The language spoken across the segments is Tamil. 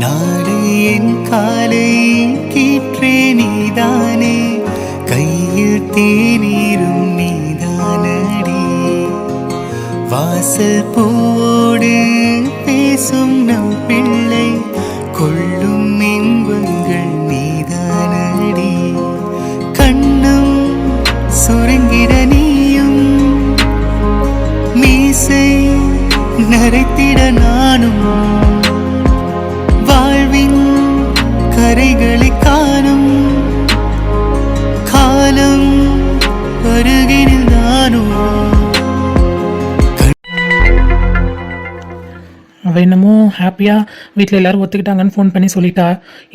நாளை என் காலை கீற்றே நீதானே, கையில் தேநீரும் நீதானடி, வாசல் பூவோடு பேசும் நம் பிள்ளை கொள்ளும் இன்பங்கள் நீதானடி, கண்ணும் சுருங்கிட நீயும் மீசை நரைத்திட நானும், வாழ்வின் கரைகளை காணும் காலம் அருகினில் நானும். அவள் என்னமோ ஹாப்பியாக வீட்டில் எல்லோரும் ஒத்துக்கிட்டாங்கன்னு ஃபோன் பண்ணி சொல்லிட்டா.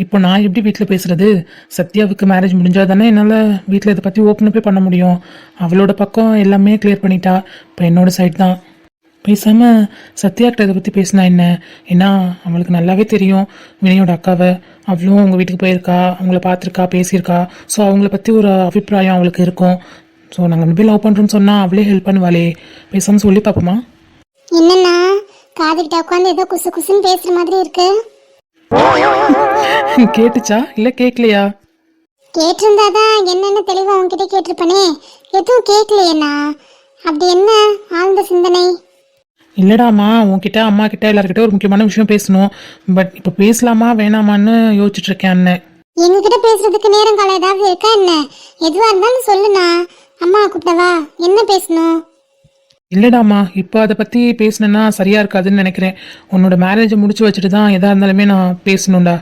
இப்போ நான் எப்படி வீட்டில் பேசுகிறது? சத்யாவுக்கு மேரேஜ் முடிஞ்சால் தானே என்னால் வீட்டில் இதை பற்றி ஓப்பன் பண்ண முடியும். அவளோட பக்கம் எல்லாமே கிளியர் பண்ணிட்டா. இப்போ என்னோடய சைட் தான். பேசாமல் சத்யாக்கிட்ட இதை பற்றி பேசினா என்ன? ஏன்னா அவளுக்கு நல்லாவே தெரியும் வினயோட அக்காவை. அவளும் அவங்க வீட்டுக்கு போயிருக்கா, அவங்கள பார்த்துருக்கா, பேசியிருக்கா. ஸோ அவங்கள பற்றி ஒரு அபிப்பிராயம் அவளுக்கு இருக்கும். ஸோ நாங்கள் ரெண்டு பேரும் லவ் பண்ணுறோன்னு சொன்னால் அவளே ஹெல்ப் பண்ணுவாளே. பேசாமல் சொல்லி பார்ப்போமா? என்னன்னா காதுகிட்ட உட்காந்து ஏதோ குசு குசுன்னு பேசுற மாதிரி இருக்கு. கேட்டுச்சா இல்லை கேட்கலையா? கேட்டிருந்தாதான் என்னென்ன தெளிவா உன்கிட்ட கேட்டிருப்பனே. எதுவும் கேட்கலையேண்ணா. அப்படி என்ன ஆழ்ந்த சிந்தனை? இல்லடாமா, உன்கிட்ட அம்மா கிட்ட எல்லாருக்கிட்ட ஒரு முக்கியமான விஷயம் பேசணும். பட் இப்போ பேசலாமா வேணாமான்னு யோசிச்சுட்டு இருக்கேன். அண்ணன் எங்ககிட்ட பேசுறதுக்கு நேரம் காலம் ஏதாவது இருக்கா என்ன? எதுவா இருந்தாலும் சொல்லுண்ணா. அம்மா கூப்பிட்டவா? என்ன பேசணும்? இல்லடாமா, இப்போ அதை பற்றி பேசினேன்னா சரியா இருக்காதுன்னு நினைக்கிறேன். உன்னோட மேரேஜை முடிச்சு வச்சுட்டு தான் எதா இருந்தாலுமே நான் பேசணும்டா.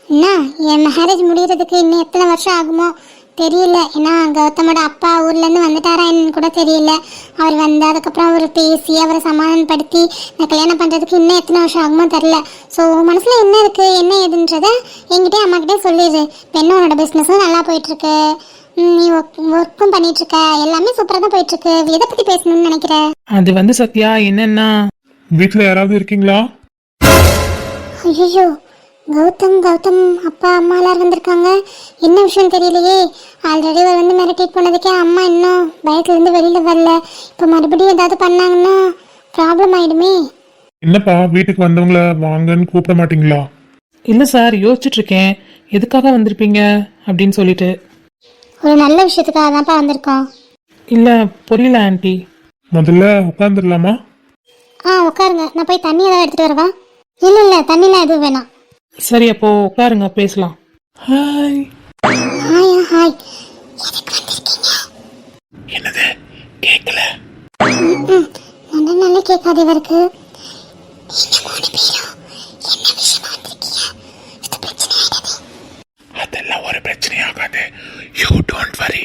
என்ன என் மேரேஜ் முடிகிறதுக்கு இன்னும் எத்தனை வருஷம் ஆகுமோ தெரியல. ஏன்னா கௌதமோட அப்பா ஊர்லேருந்து வந்துட்டாரா என்னன்னு கூட தெரியல. அவர் வந்ததுக்கப்புறம் அவர் பேசி அவரை சமாதானப்படுத்தி நான் கல்யாணம் பண்ணுறதுக்கு இன்னும் எத்தனை வருஷம் ஆகுமோ தெரில. ஸோ மனசில் என்ன இருக்குது என்ன ஏதுன்றதை என்கிட்டே அம்மாக்கிட்டே சொல்லிடுது. இப்போ என்ன உன்னோட பிஸ்னஸும் நல்லா போயிட்டுருக்கு, நீ ஒர்க்கும் பண்ணிகிட்ருக்க, எல்லாமே சூப்பராக தான் போயிட்டுருக்கு. எதை பற்றி பேசணும்னு நினைக்கிற? அது சத்யா என்னன்னா, வீட்டில் யாராவது இருக்கீங்களா? ஐயோ, கௌதம் அப்பா அம்மா எல்லாரும் வந்திருக்காங்க. என்ன விஷயம் தெரியலையே. ஆல்ரெடி அவர் மிரட்டிட்டு போனதுக்கே அம்மா இன்னும் பயத்துலேருந்து வெளியில் வரல. இப்போ மறுபடியும் ஏதாவது பண்ணாங்கன்னா ப்ராப்ளம் ஆயிடுமே. என்னப்பா வீட்டுக்கு வந்தவங்கள வாங்கன்னு கூப்பிட மாட்டீங்களா? இல்லை சார், யோசிச்சுட்டு இருக்கேன் எதுக்காக வந்திருப்பீங்க அப்படின்னு சொல்லிட்டு. ஒரு நல்ல விஷயத்துக்காக தான்ப்பா வந்திருக்கோம். இல்லை புரியல ஆண்டி. முதல்ல உட்காந்துடலாமா? உட்காருங்க. நான் போய் தண்ணி ஏதாவது எடுத்துகிட்டு வரவா? இல்லை தண்ணிலாம் எதுவும் வேணாம். சரி, அப்போ உட்காருங்க, பேசலாம். ஹாய். ஹாய். எதுக்கு வந்திருக்கீங்க? என்னது கேட்கல? நல்ல கேட்காது இவருக்கு. நீங்க 3 பேரும் என்ன விஷயமா வந்திருக்கீங்க? இது பிரச்சனை ஆயிடாது. அதெல்லாம் ஒரு பிரச்சனை ஆகாது. You don't worry.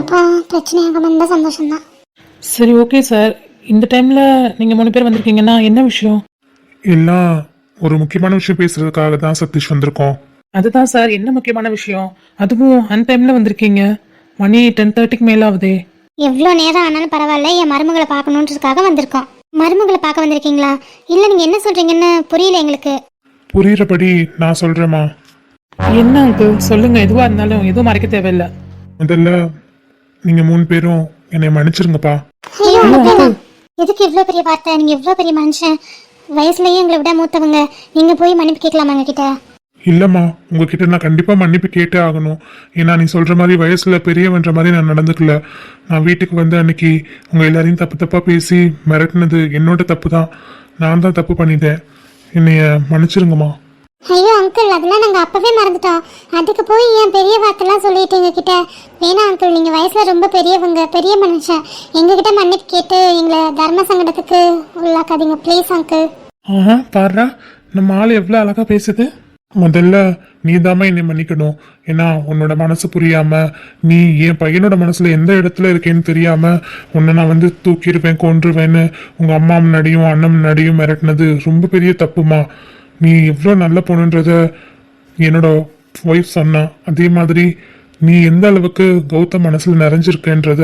அப்பா பிரச்சனை ஆகாம இருந்தா சந்தோஷம்தான். சரி, ஓகே சார். இந்த டைமில் நீங்கள் 3 பேர் வந்திருக்கீங்கன்னா என்ன விஷயம்? எல்லாம் ஒரு முக்கியமான விஷயம் பேசுறதுக்காக தான் சதீஷ் வந்திருக்கோம். அதுதான் சார், என்ன முக்கியமான விஷயம்? அதுவும் அன் டைமில் வந்திருக்கீங்க. மணி 10:30க்கு மேலே ஆகுதே. எவ்வளோ நேரம் ஆனாலும் பரவாயில்ல, என் மருமகளை பார்க்கணுன்றதுக்காக வந்திருக்கோம். மருமகளை பார்க்க வந்திருக்கீங்களா? இல்லை நீங்கள் என்ன சொல்கிறீங்கன்னு புரியல எங்களுக்கு. புரியுறபடி நான் சொல்றேம்மா. என்ன அங்கிள் சொல்லுங்க, எதுவாக இருந்தாலும் எதுவும் மறைக்க தேவையில்லை. முதல்ல நீங்க 3 பேரும் என்னை மன்னிச்சிருங்கப்பா. ஐயோ எதுக்கு இவ்வளோ பெரிய வார்த்தை? நீங்கள் எவ்வளோ பெரிய மனுஷன், வயசுலயே எங்களை விட மூத்தவங்க. நீங்கள் போய் மன்னிப்பு கேட்கலாமா எங்ககிட்ட? இல்லம்மா, உங்ககிட்ட நான் கண்டிப்பா மன்னிப்பு கேட்டே ஆகணும். ஏன்னா நீ சொல்ற மாதிரி வயசுல பெரியவன்ற மாதிரி நான் நடந்துக்கல. நான் வீட்டுக்கு வந்து அன்னைக்கு உங்க எல்லாரையும் தப்பா பேசி மிரட்டினது என்னோட தப்பு தான். நான் தான் தப்பு பண்ணிட்டேன். என்னைய மன்னிச்சிருங்கம்மா. ஐயோ அங்கிள், அதெல்லாம் நாங்கள் அப்பவே மறந்துட்டோம். அதுக்கு போய் ஏன் பெரிய வார்த்தைலாம் சொல்லிட்டு எங்ககிட்ட? வேணா அங்கிள், நீங்கள் வயசில் ரொம்ப பெரியவங்க, பெரிய மனுஷன். எங்ககிட்ட மன்னிப்பு கேட்டு எங்களை தர்ம சங்கடத்துக்கு உள்ளாக்காதீங்க ப்ளீஸ் அங்கிள். பாடுறா, நம்ம ஆள் எவ்வளோ அழகா பேசுது. முதல்ல நீ தாம்மா என்னை மன்னிக்கணும். ஏன்னா உன்னோட மனசு புரியாம, நீ என் பையனோட மனசுல எந்த இடத்துல இருக்கேன்னு தெரியாம உன்னை நான் தூக்கிடுவேன், கொன்றுவேன்னு உங்க அம்மா முன்னாடியும் அண்ணன் முன்னாடியும் மிரட்டினது ரொம்ப பெரிய தப்புமா. நீ எவ்வளோ நல்ல பொண்ணுன்றத என்னோட ஒய்ஃப் சொன்னா. அதே மாதிரி நீ எந்த அளவுக்கு கௌதம் மனசுல நிறைஞ்சிருக்கன்றத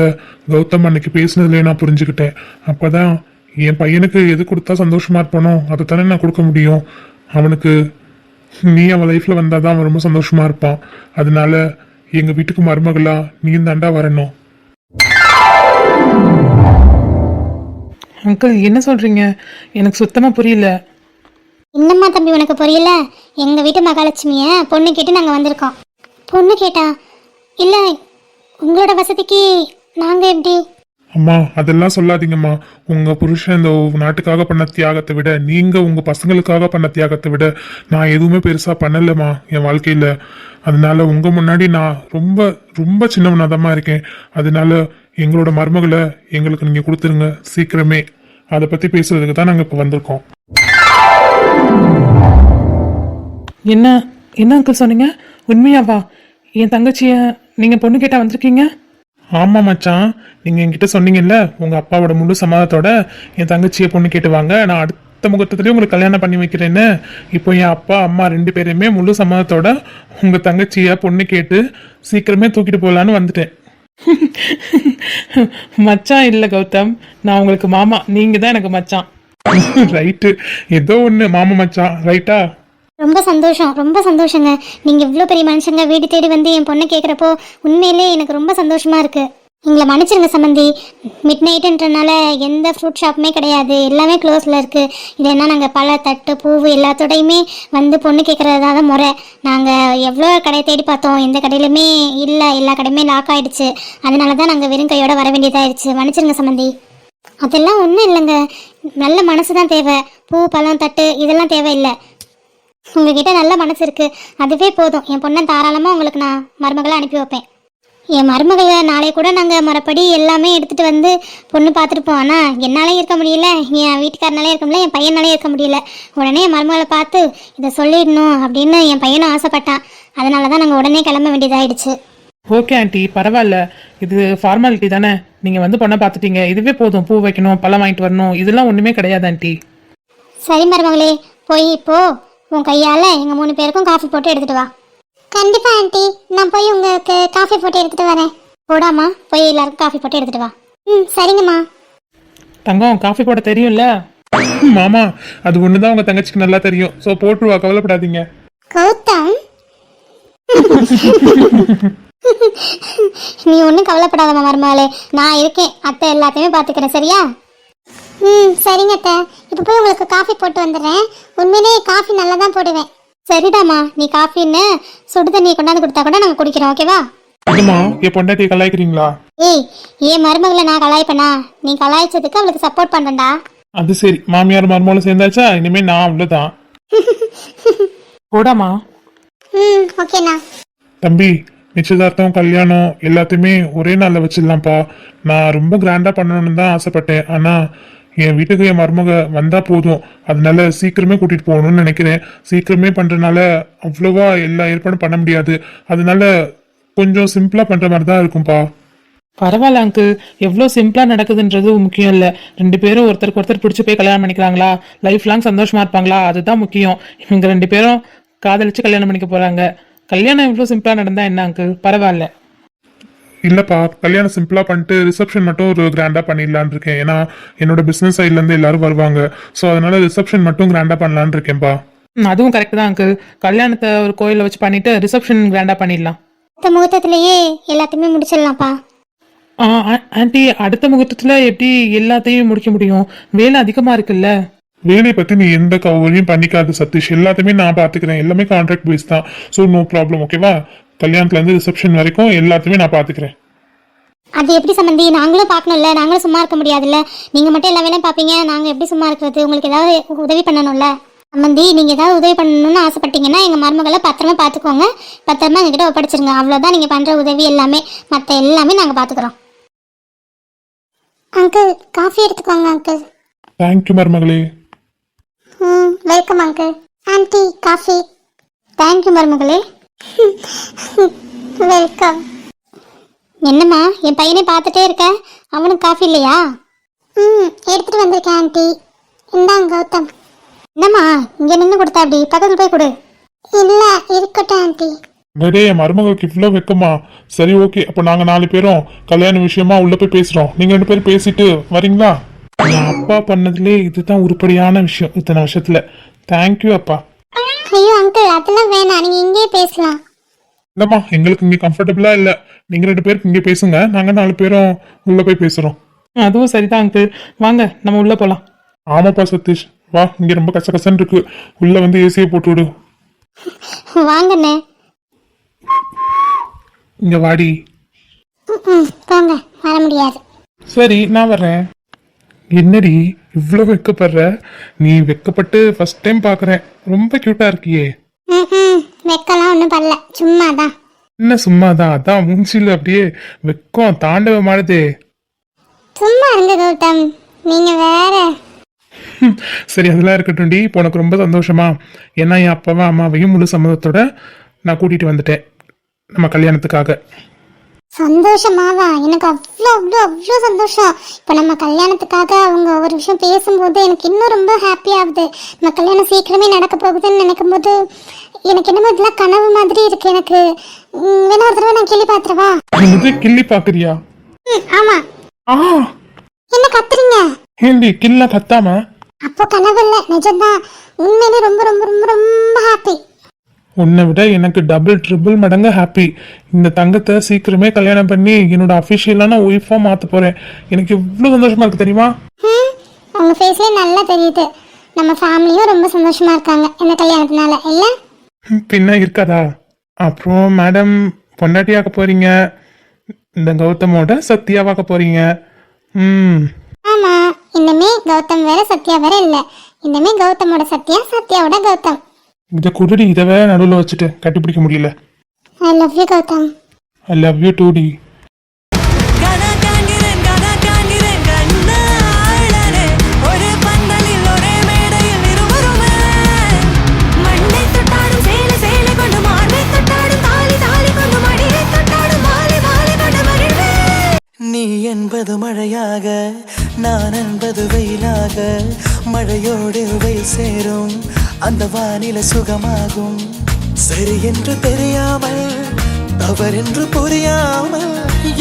கௌதம் அன்னைக்கு பேசினதுலேயே நான் புரிஞ்சுக்கிட்டேன். அப்பதான் என் பையனுக்கு எது கொடுத்தா சந்தோஷமா இருப்பானோ அதை தானே நான் கொடுக்க முடியும். அவனுக்கு நீ அவன் லைஃப்ல வந்தாதான் அவன் ரொம்ப சந்தோஷமா இருப்பான். அதனால எங்க வீட்டுக்கு மருமகளா நீ தாண்டா வரணும். அங்கிள் என்ன சொல்றீங்க? எனக்கு சுத்தமா புரியல. என்னம்மா தம்பி உனக்கு புரியல? எங்கள் வீட்டு மகாலட்சுமியை பொண்ணு கேட்டு நாங்கள் வந்திருக்கோம். பொண்ணு கேட்டா? இல்லை, உங்களோட வசதிக்கு நாங்கள் எப்படி? அம்மா அதெல்லாம் சொல்லாதீங்கம்மா. உங்க புருஷன் இந்த நாட்டுக்காக பண்ண தியாகத்தை விட, நீங்க உங்க பசங்களுக்காக பண்ண தியாகத்தை விட நான் எதுவுமே பெருசா பண்ணலம்மா என் வாழ்க்கையில. அதனால உங்க முன்னாடி நான் ரொம்ப ரொம்ப சின்னவனாதம்மா இருக்கேன். அதனால எங்களோட மருமகளை எங்களுக்கு நீங்க கொடுத்துருங்க சீக்கிரமே. அதை பத்தி பேசுறதுக்கு தான் நாங்க இப்ப வந்திருக்கோம். என்ன என்ன அங்கிள் சொன்னீங்க? உண்மையாவா? என் தங்கச்சிய நீங்க பொண்ணு கேட்டா வந்திருக்கீங்க? ஆமா மச்சான், நீங்க என்கிட்ட சொன்னீங்கல்ல உங்க அப்பாவோட முழு சம்மதத்தோட என் தங்கச்சியை பொண்ணு கேட்டு வாங்க, நான் அடுத்த முகூர்த்தத்திலேயே உங்களுக்கு கல்யாணம் பண்ணி வைக்கிறேன்னு. இப்போ என் அப்பா அம்மா 2 பேருமே முழு சம்மதத்தோட உங்க தங்கச்சியை பொண்ணு கேட்டு சீக்கிரமே தூக்கிட்டு போகலான்னு வந்துட்டேன். மச்சான் இல்ல கௌதம், நான் உங்களுக்கு மாமா, நீங்க தான் எனக்கு மச்சான். ரைட்டு, ஏதோ ஒன்று மாமா மச்சான் ரைட்டா? ரொம்ப சந்தோஷம், ரொம்ப சந்தோஷங்க. நீங்கள் இவ்வளோ பெரிய மனுஷங்க வீடு தேடி வந்து என் பொண்ணை கேட்குறப்போ உண்மையிலே எனக்கு ரொம்ப சந்தோஷமாக இருக்குது. எங்களை மன்னிச்சிருங்க சம்மந்தி. மிட் நைட்டுன்றனால எந்த ஃப்ரூட் ஷாப்புமே கிடையாது, எல்லாமே க்ளோஸில் இருக்குது. இல்லைன்னா நாங்கள் பழ தட்டு பூவு எல்லாத்தோடையுமே வந்து பொண்ணு கேட்குறதா தான் முறை. நாங்கள் எவ்வளோ கடை தேடி பார்த்தோம், எந்த கடையிலுமே இல்லை, எல்லா கடையுமே லாக் ஆகிடுச்சு. அதனால தான் நாங்கள் வெறும் கையோட வர வேண்டியதாகிடுச்சு. மன்னிச்சிருங்க சம்மந்தி. அதெல்லாம் ஒன்றும் இல்லைங்க, நல்ல மனசு தான் தேவை. பூ பழம் தட்டு இதெல்லாம் தேவையில்லை. உங்ககிட்ட நல்ல மனசு இருக்குது, அதுவே போதும். என் பொண்ணை தாராளமாக உங்களுக்கு நான் மருமகளை அனுப்பி வைப்பேன். என் மருமகளை நாளை கூட நாங்கள் மறுபடி எல்லாமே எடுத்துகிட்டு வந்து பொண்ணு பார்த்துருப்போம். ஆனால் என்னாலே இருக்க முடியல, என் வீட்டுக்காரனாலே இருக்க முடியல, என் பையனாலே இருக்க முடியல. உடனே என் மருமகளை பார்த்து இதை சொல்லிடணும் அப்படின்னு என் பையனும் ஆசைப்பட்டான். அதனால தான் நாங்கள் உடனே கிளம்ப வேண்டியதாகிடுச்சு. ஓகே ஆண்டி, பரவாயில்ல, இது ஃபார்மாலிட்டி தானே. நீங்கள் வந்து பொண்ணை பார்த்துட்டீங்க, இதுவே போதும். பூ வைக்கணும், பழம் வாங்கிட்டு வரணும், இதெல்லாம் ஒன்றுமே கிடையாது ஆண்டி. சரி மருமகளே, போய் இப்போ உன் கையால் எங்கள் 3 பேருக்கும் காஃபி போட்டு எடுத்துகிட்டு வா. கண்டிப்பாக ஆண்டி, நான் போய் உங்களுக்கு காஃபி போட்டு எடுத்துகிட்டு வரேன். போடாமா, போய் எல்லாருக்கும் காஃபி போட்டு எடுத்துகிட்டு வா. சரிங்கம்மா. தங்கம், காஃபி போட தெரியும்ல? மாமா அது ஒண்ணுதான் உங்க தங்கச்சிக்கு நல்லா தெரியும். ஸோ போட்டுருவா, கவலைப்படாதீங்க. கௌதம், நீ ஒன்றும் கவலைப்படாதம்மா மருமகளே, நான் இருக்கேன். அத்தை எல்லாத்தையுமே பார்த்துக்கிறேன், சரியா? சரிங்க அத்தை. இப்போ போய் உங்களுக்கு காஃபி போட்டு வந்துடுறேன். உண்மையிலே காஃபி நல்லா தான் போடுவேன். சரிடாம்மா, நீ காஃபின்னு சுடு தண்ணியை கொண்டாந்து கொடுத்தா கூட நாங்கள் குடிக்கிறோம், ஓகேவா? அதுமா என் பொண்டாட்டியை கலாய்க்கிறீங்களா? ஏய், ஏன் மருமகளை நான் கலாய்ப்பேனா? நீ கலாய்ச்சதுக்கு அவளுக்கு சப்போர்ட் பண்ணுறேன்டா. அது சரி, மாமியார் மருமகளும் சேர்ந்தாச்சா? இனிமே நான் அவ்வளோதான். போடாமா. ஓகேண்ணா. தம்பி, நிச்சயதார்த்தம் கல்யாணம் எல்லாத்தையுமே ஒரே நாளில் வச்சிடலாம்ப்பா. நான் ரொம்ப கிராண்டா பண்ணணும்னு தான் ஆசைப்பட்டேன். ஆனால் என் வீட்டுக்கு என் மருமக வந்தா போதும், அதனால சீக்கிரமே கூட்டிட்டு போகணும்னு நினைக்கிறேன். சீக்கிரமே பண்றதுனால அவ்வளோவா எல்லா ஏற்பாடும் பண்ண முடியாது. அதனால கொஞ்சம் சிம்பிளா பண்ற மாதிரி தான் இருக்கும்பா. பரவாயில்ல அங்கிள், எவ்வளோ சிம்பிளாக நடக்குதுன்றது முக்கியம் இல்லை. 2 பேரும் ஒருத்தருக்கு ஒருத்தர் பிடிச்சி போய் கல்யாணம் பண்ணிக்கிறாங்களா, லைஃப் லாங் சந்தோஷமா இருப்பாங்களா, அதுதான் முக்கியம். இவங்க 2 பேரும் காதலிச்சு கல்யாணம் பண்ணிக்க போறாங்க. கல்யாணம் எவ்வளோ சிம்பிளாக நடந்தா என்ன அங்கிள்? பரவாயில்ல. இல்லப்பா, கல்யாணம் சிம்பிளா பண்ணிட்டு ரிசப்ஷன் மட்டும் ஒரு கிராண்டா பண்ணிடலான் இருக்கேன். ஏன்னா என்னோட பிசினஸ் சைட்ல இருந்து எல்லாரும் வருவாங்க. ஸோ அதனால ரிசப்ஷன் மட்டும் கிராண்டா பண்ணலான் இருக்கேன்ப்பா. அதுவும் கரெக்ட் தான் அங்கிள். கல்யாணத்தை ஒரு கோயிலில் வச்சு பண்ணிட்டு ரிசப்ஷன் கிராண்டா பண்ணிடலாம். அடுத்த முகூர்த்தத்திலேயே எல்லாத்தையுமே முடிச்சிடலாம்ப்பா. ஆண்டி, அடுத்த முகூர்த்தத்தில் எப்படி எல்லாத்தையும் முடிக்க முடியும்? வேலை அதிகமாக இருக்குல்ல. வேலையை பத்தி நீ எந்த கவலையும் பண்ணிக்காது சதீஷ், எல்லாத்தையுமே நான் பாத்துக்கிறேன். எல்லாமே கான்ட்ராக்ட் பேஸ் தான். ஸோ நோ ப்ராப்ளம், ஓகேவா? கல்யாணத்துல இருந்து ரிசப்ஷன் வரைக்கும் எல்லாத்தையுமே நான் பாத்துக்கிறேன். அது எப்படி சம்பந்தி? நாங்களும் பார்க்கணும்ல, நாங்களும் சும்மா இருக்க முடியாதுல்ல. நீங்க மட்டும் எல்லா வேலையும் பார்ப்பீங்க, நாங்க எப்படி சும்மா இருக்கிறது? உங்களுக்கு ஏதாவது உதவி பண்ணணும்ல சம்பந்தி. நீங்க ஏதாவது உதவி பண்ணணும்னு ஆசைப்பட்டீங்கன்னா எங்க மருமகளை பத்திரமா பார்த்துக்கோங்க, பத்திரமா எங்ககிட்ட ஒப்படைச்சிருங்க. அவ்வளோதான் நீங்க பண்ற உதவி எல்லாமே. மற்ற எல்லாமே நாங்க பார்த்துக்கிறோம். அங்கிள், காஃபி எடுத்துக்கோங்க அங்கிள். தேங்க்யூ மருமகளே. Welcome uncle. Anti, coffee. Thank you மருமகளே. வெல்கம். என்னம்மா, என் பையனை பார்த்துட்டே இருக்க, அவனுக்கு காஃபி இல்லையா? எடுத்துட்டு வந்திருக்கேன் ஆன்ட்டி. இந்தாங்க கௌதம். என்னம்மா இங்கே நின்று கொடுத்தா, அப்படி பக்கத்தில் போய் கொடு. இல்லை, இருக்கட்டும் ஆன்ட்டி. வேறே என் மருமகளுக்கு இவ்வளோ வைக்கமா? சரி ஓகே, அப்போ நாங்க 4 பேரும் கல்யாண விஷயமா உள்ள போய் பேசுறோம். நீங்க 2 பேரும் பேசிட்டு வரீங்களா? என் அப்பா பண்ணதுலே இதுதான் உருப்படியான விஷயம் இத்தனை வருஷத்துல. தேங்க்யூ அப்பா. ஐயோ அங்கிள், அதெல்லாம் வேணாம், நீங்க இங்கேயே பேசலாம். இல்லம்மா, எங்களுக்கு இங்க கம்ஃபர்டபுளா இல்ல. நீங்க 2 பேருக்கு இங்க பேசுங்க, நாங்க 4 பேரும் உள்ள போய் பேசுறோம். அதுவும் சரிதான் அங்கிள், வாங்க நம்ம உள்ள போகலாம். ஆமாப்பா சதீஷ், வா, இங்க ரொம்ப கசகசன்னு இருக்கு. உள்ள வந்து ஏசியை போட்டு விடு. வாங்கண்ணே. இங்க வாடி. போங்க, வர முடியாது. சரி, நான் வர்றேன். என்னடி இவ்வளோ வெக்கப்படுற? நீ வெக்கப்பட்டு ஃபர்ஸ்ட் டைம் பார்க்குறேன். ரொம்ப க்யூட்டா இருக்கியே. வெக்கலாம் ஒன்றும் பண்ணல, சும்மா தான். என்ன சும்மாதான்? அதான் மூஞ்சில அப்படியே வெக்கம் தாண்டவம் ஆடுதே. சும்மா இருங்க கௌதம், நீங்க வேற. சரி, அதெல்லாம் இருக்கட்டும் டி. இப்போ உனக்கு ரொம்ப சந்தோஷமா? ஏன்னா என் அப்பாவும் அம்மாவையும் முழு சம்மதத்தோட நான் கூட்டிட்டு வந்துட்டேன் நம்ம கல்யாணத்துக்காக. சந்தோஷமாவா? எனக்கு அவ்வளோ அவ்வளோ அவ்வளோ சந்தோஷம். இப்போ நம்ம கல்யாணத்துக்காக அவங்க ஒரு விஷயம் பேசும்போது எனக்கு இன்னும் ரொம்ப ஹாப்பி ஆகுது. நம்ம கல்யாணம் சீக்கிரமே நடக்க போகுதுன்னு நினைக்கும் போது எனக்கு என்னமோ இதெல்லாம் கனவு மாதிரி இருக்கு. எனக்கு வேணா ஒரு தடவை நான் கிள்ளி பாத்துருவா? என்னது, கிள்ளி பாக்குறியா? ஆமா. ஆ, என்ன கத்துறீங்க? ஏண்டி கிள்ள கத்தாம? அப்போ கனவு இல்லை, நிஜம்தான். உண்மையிலே ரொம்ப ரொம்ப ரொம்ப ரொம்ப ஹாப்பி. உன்னை விட எனக்கு டபுள் ட்ரிபிள் மடங்கு ஹாப்பி. இந்த தங்கத்தை சீக்கிரமே கல்யாணம் பண்ணி என்னோட அஃபிஷியலான ஒய்ஃபா மாத்த போறேன். எனக்கு எவ்வளவு சந்தோஷமா இருக்கு தெரியுமா? அவங்க ஃபேஸ்லயே நல்லா தெரியுது. நம்ம ஃபேமிலியும் ரொம்ப சந்தோஷமா இருக்காங்க இந்த கல்யாணத்தினால, இல்ல? பின்ன இருக்காதா? அப்புறம் மேடம் பொண்டாட்டியாக்க போறீங்க, இந்த கௌதமோட சத்யாவாக்க போறீங்க. ஆமா, இனிமே கௌதம் வேற சத்யா வேற இல்ல. இனிமே கௌதமோட சத்யா, சத்யாவோட கௌதம். இதை குருடி, இதை வேற நடுவில் வச்சுட்டு கட்டிப்பிடிக்க முடியல. I love you Gautham. I love you too டி. நீ என்பது மழையாக, நான் என்பது வெயிலாக, மழையோடு வெயில் சேரும் அந்த வானிலை சுகமாகும். சரி என்று தெரியாமல், தவறென்று புரியாமல்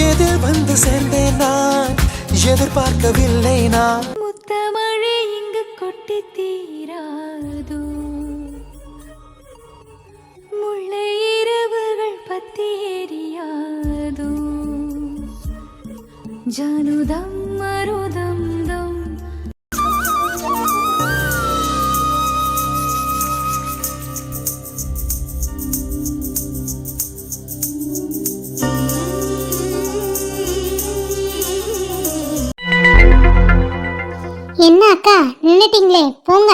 எதிர் வந்து சேர்ந்தேன் நான், எதிர்பார்க்கவில்லை நான். முத்தமழை இங்கு கொட்டி தீராதோ, முல்லை இரவுகள் பத்தி எரியாதோ, ஜானுதம் மருதம் தம். என்ன அக்கா நின்னுட்டீங்களே, போங்க.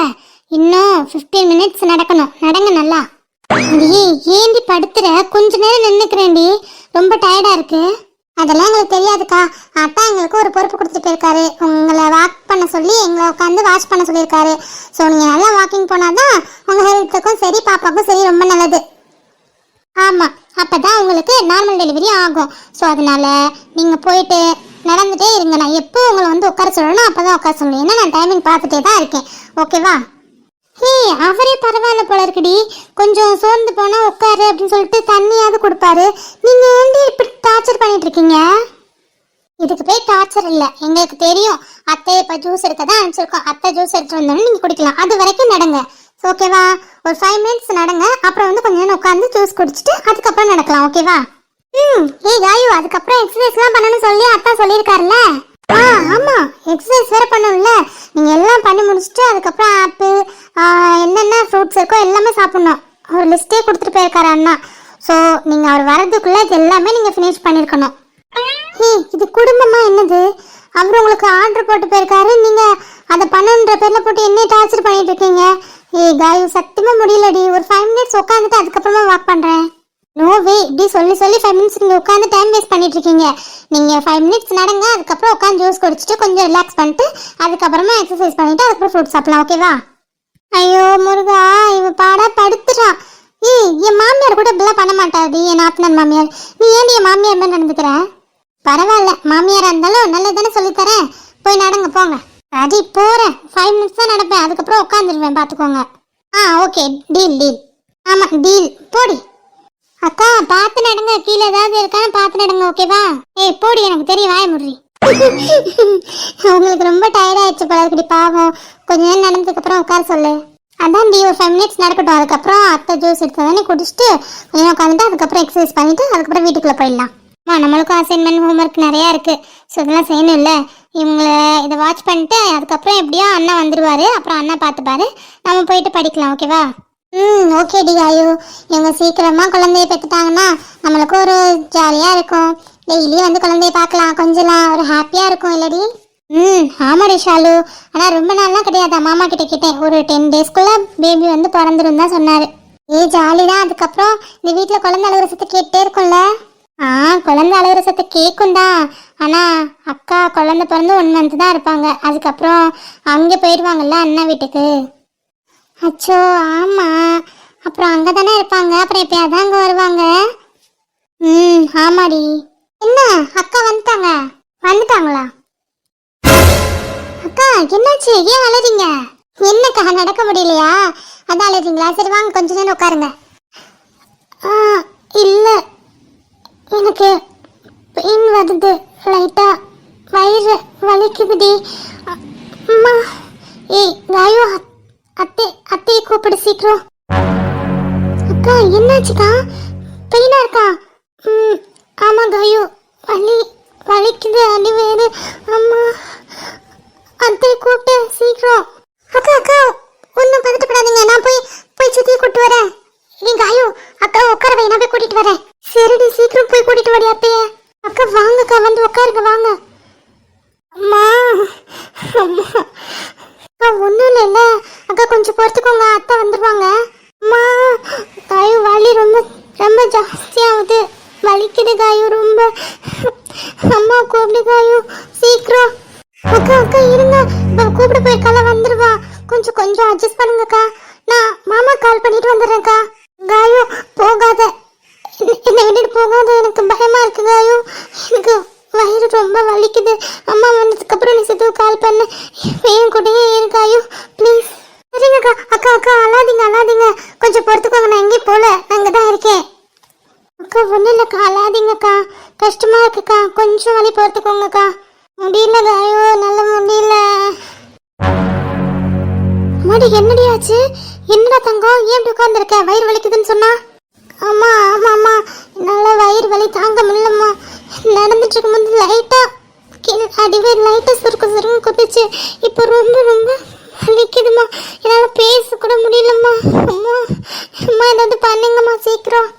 இன்னும் 15 மினிட்ஸ் நடக்கணும், நடங்க நல்லா. ஏண்டி படுத்துற? கொஞ்ச நேரம் நின்னுக்கிறேன்டி, ரொம்ப டயர்டா இருக்கு. அதெல்லாம் எங்களுக்கு தெரியாதுக்கா. அத்தா எங்களுக்கு ஒரு பொறுப்பு கொடுத்துட்டு போயிருக்காரு. உங்களை வாக் பண்ண சொல்லி எங்களை உட்காந்து வாஷ் பண்ண சொல்லியிருக்காரு. ஸோ நீங்கள் நல்லா வாக்கிங் போனாதான் உங்கள் ஹெல்த்துக்கும் சரி பாப்பாக்கும் சரி ரொம்ப நல்லது. ஆமாம், அப்போ தான் உங்களுக்கு நார்மல் டெலிவரி ஆகும். ஸோ அதனால நீங்கள் போயிட்டு நடந்துகிட்டே இருங்க. நான் எப்போ உங்களை வந்து உட்கார சொல்லணும் அப்போ தான் உட்கார சொல்லணும். ஏன்னா நான் டைமிங் பார்த்துட்டே தான் இருக்கேன். ஓகேவா? அவரே பரவாயில்ல போல இருக்குடி. கொஞ்சம் சோர்ந்து போனா உட்காரு அப்படின்னு சொல்லிட்டு தண்ணியாவது கொடுப்பாரு. நீங்க ஏன்டி இப்படி டார்ச்சர் பண்ணிட்டு இருக்கீங்க? இதுக்கு போய் டார்ச்சர் இல்லை, எங்களுக்கு தெரியும். அத்தை இப்போ ஜூஸ் எடுக்க தான் அனுப்பிச்சிருக்கோம். அத்தை ஜூஸ் எடுத்து வந்தோன்னு நீங்க குடிக்கலாம். அது வரைக்கும் நடங்க, ஓகேவா? ஒரு 5 மினிட்ஸ் நடங்க. அப்புறம் வந்து கொஞ்ச நேரம் உட்காந்து ஜூஸ் குடிச்சிட்டு அதுக்கப்புறம் நடக்கலாம், ஓகேவா? காயு, அதுக்கப்புறம் எக்ஸசைஸ்லாம் பண்ணணும்னு சொல்லி அத்தா சொல்லியிருக்காருல்ல. ஆமா, எக்ஸசைஸ் வேற பண்ணணும்ல. நீங்க எல்லாம் பண்ணி முடிச்சுட்டு அதுக்கப்புறம் ஆப்பிள் என்னென்ன ஃப்ரூட்ஸ் இருக்கோ எல்லாமே சாப்பிடணும். ஒரு லிஸ்டே கொடுத்துட்டு போயிருக்காரு அண்ணா. ஸோ நீங்க அவர் வரதுக்குள்ள இது எல்லாமே நீங்க ஃபினிஷ் பண்ணிருக்கணும். இது குடும்பமா என்னது? அவர் உங்களுக்கு ஆர்டர் போட்டு போயிருக்காரு, நீங்க அதை பண்ணணுன்ற பேர்ல போட்டு என்ன டார்ச்சர் பண்ணிட்டு இருக்கீங்க? காயு, சத்தியமா முடியலடி. ஒரு 5 மினிட்ஸ் உட்காந்துட்டு அதுக்கப்புறமா வாக் பண்றேன். நோ வே, இப்படி சொல்லி 5 மினிட்ஸ் நீங்கள் உட்காந்து டைம் வேஸ்ட் பண்ணிட்டு இருக்கீங்க. நீங்கள் 5 மினிட்ஸ் நடங்க, அதுக்கப்புறம் உட்காந்து ஜூஸ் குடிச்சிட்டு கொஞ்சம் ரிலாக்ஸ் பண்ணிட்டு அதுக்கப்புறமா எக்ஸசைஸ் பண்ணிட்டு அதுக்கப்புறம் ஃப்ரூட் சாப்பிடலாம், ஓகேவா? ஐயோ முருகா, இவன் பாடா படுத்துட்டான். என் மாமியார் கூட இப்படிலாம் பண்ண மாட்டாடி, என் நாத்தனார் மாமியார். நீ ஏன் என் மாமியார் மாதிரி நடந்துக்கிற? பரவாயில்ல, மாமியாரா இருந்தாலும் நல்லது தானே சொல்லித்தரேன். போய் நடங்க, போங்க. அடி போறேன், 5 மினிட்ஸ் தான் நடப்பேன், அதுக்கப்புறம் உட்காந்துருவேன், பார்த்துக்கோங்க. Okay, deal deal. ஆமாம் டீல், போடி. அக்கா பார்த்து நடங்க, கீழே ஏதாவது இருக்கான்னு பார்த்து நடங்க, ஓகேவா? போடி, எனக்கு தெரியும், வாய முடி. உங்களுக்கு ரொம்ப டயர்ட் ஆயிடுச்சு போல இருக்குடி, பாவம். கொஞ்ச நேரம் நடந்ததுக்கு அப்புறம் உட்கார சொல்லு. அதான் டி, ஒரு 5 மினிட்ஸ் நடக்கட்டும். அதுக்கப்புறம் அத்தை ஜூஸ் எடுத்து தானே குடிச்சிட்டு கொஞ்சம் உட்காந்துட்டு அதுக்கப்புறம் எக்ஸசைஸ் பண்ணிட்டு அதுக்கப்புறம் வீட்டுக்குள்ள போயிடலாம். நம்மளுக்கும் அசைன்மெண்ட் ஹோம்ஒர்க் நிறையா இருக்குது. ஸோ இதெல்லாம் செய்யணும்ல. இவங்கள இதை வாட்ச் பண்ணிட்டு அதுக்கப்புறம் எப்படியோ அண்ணா வந்துடுவார். அப்புறம் அண்ணா பார்த்துப்பாரு. நம்ம போயிட்டு படிக்கலாம். ஓகேவா? Okay D Ayu. இவங்க சீக்கிரமாக குழந்தைய பெற்றுட்டாங்கன்னா நம்மளுக்கும் ஒரு ஜாலியாக இருக்கும். டெய்லி வந்து குழந்தைய பார்க்கலாம், கொஞ்சலாம் ஒரு ஹாப்பியாக இருக்கும் இல்லடி? ஆமாடி ஷாலு. ஆனால் ரொம்ப நாள்லாம் கிடையாது. மாமா கிட்ட கேட்டேன், ஒரு 10 டேஸ்க்குள்ளே பேபி வந்து பிறந்துடும் தான் சொன்னார். ஜாலி தான். அதுக்கப்புறம் இந்த வீட்டில் குழந்தை அழுகுற சத்து கேட்டே இருக்கும்ல? குழந்தை அழுகுற சத்து கேட்கும் தான். ஆனால் அக்கா குழந்தை பிறந்து 1 மந்த் தான் இருப்பாங்க. அதுக்கப்புறம் அங்கே போயிடுவாங்கல்ல அண்ணா வீட்டுக்கு. அச்சோ ஆமாம். அப்புறம் அங்கே தானே இருப்பாங்க. அப்புறம் எப்பயாவது அங்கே வருவாங்க. ஆமாடி. என்ன அக்கா வந்துட்டாங்களா? அக்கா என்னாச்சு? ஏன் அழுறீங்க? என்னக்கா நடக்க முடியலையா? அதான் அழுறீங்களா? சரி வாங்க கொஞ்ச நேரம் உட்காருங்க. இல்லை, எனக்கு பெயின் வருது லைட்டா. வயிறு வலிக்குதுடி. அம்மா. காயோ அத்தையை கூப்பிடு சீக்கிரம். அக்கா என்னாச்சுக்கா? பெயினா இருக்கா? ஆமா காயோ, வலிக்குது, அடி வேறு. அம்மா, அத்தையை கூப்பிட்டு சீக்கிரம். அக்கா ஒன்றும் பதட்டப்படாதீங்க. நான் போய் சுத்தி கூப்பிட்டு வரேன். நீங்க காயோ அக்கா உட்கார வை, நான் போய் கூட்டிட்டு வரேன். சரிடி, சீக்கிரம் போய் கூட்டிட்டு வாடி அத்தைய. அக்கா வாங்கக்கா, வந்து உட்காருங்க வாங்க. அம்மா அக்கா ஒன்றும் இல்லைல்ல அக்கா, கொஞ்சம் பொறுத்துக்கோங்க, அத்தை வந்துடுவாங்க. அம்மா காயு வலி ரொம்ப ரொம்ப ஜாஸ்தியாகுது, வலிக்குது காயு ரொம்ப. அம்மா கூப்பிடு காயு சீக்கிரம். அக்கா இருங்க, இப்போ கூப்பிட போயிருக்கால வந்துடுவா. கொஞ்சம் அட்ஜஸ்ட் பண்ணுங்கக்கா. நான் மாமா கால் பண்ணிட்டு வந்துடுறேன்க்கா. காயு போகாத, என்னை விட்டுட்டு போகாத, எனக்கு பயமா இருக்கு காயு. எனக்கு வயிறு ரொம்ப வலிக்குது. அம்மா வந்ததுக்கப்புறம் நீ சித்து கால் பண்ணு. என் கூடயே இருக்காயு ப்ளீஸ். சரிங்கக்கா. அக்கா அழாதீங்க, கொஞ்சம் பொறுத்துக்கோங்க. நான் எங்கேயும் போல, நான் இங்கே தான் இருக்கேன். அக்கா ஒன்றும் இல்லைக்கா, அழாதீங்கக்கா. கஷ்டமா இருக்குக்கா, கொஞ்சம் வலி பொறுத்துக்கோங்கக்கா. முடியல காயோ, நல்ல முடியல. அம்மாடி என்னடி ஆச்சு? என்னடா தங்கம், ஏன் இப்படி உட்காந்துருக்க? வயிறு வலிக்குதுன்னு சொன்னா? ஆமா என்னால் வயிறு வலி தாங்க முடியலம்மா. நடந்துட்டு இருக்கும்போது லைட்டா அடிவயிறு லைட்டா சுருக்கு குத்துச்சு. இப்போ ரொம்ப வலிக்குதுமா. என்னால் பேச கூட முடியலம்மா. அம்மா ஏதாவது பண்ணுங்கம்மா சீக்கிரம்.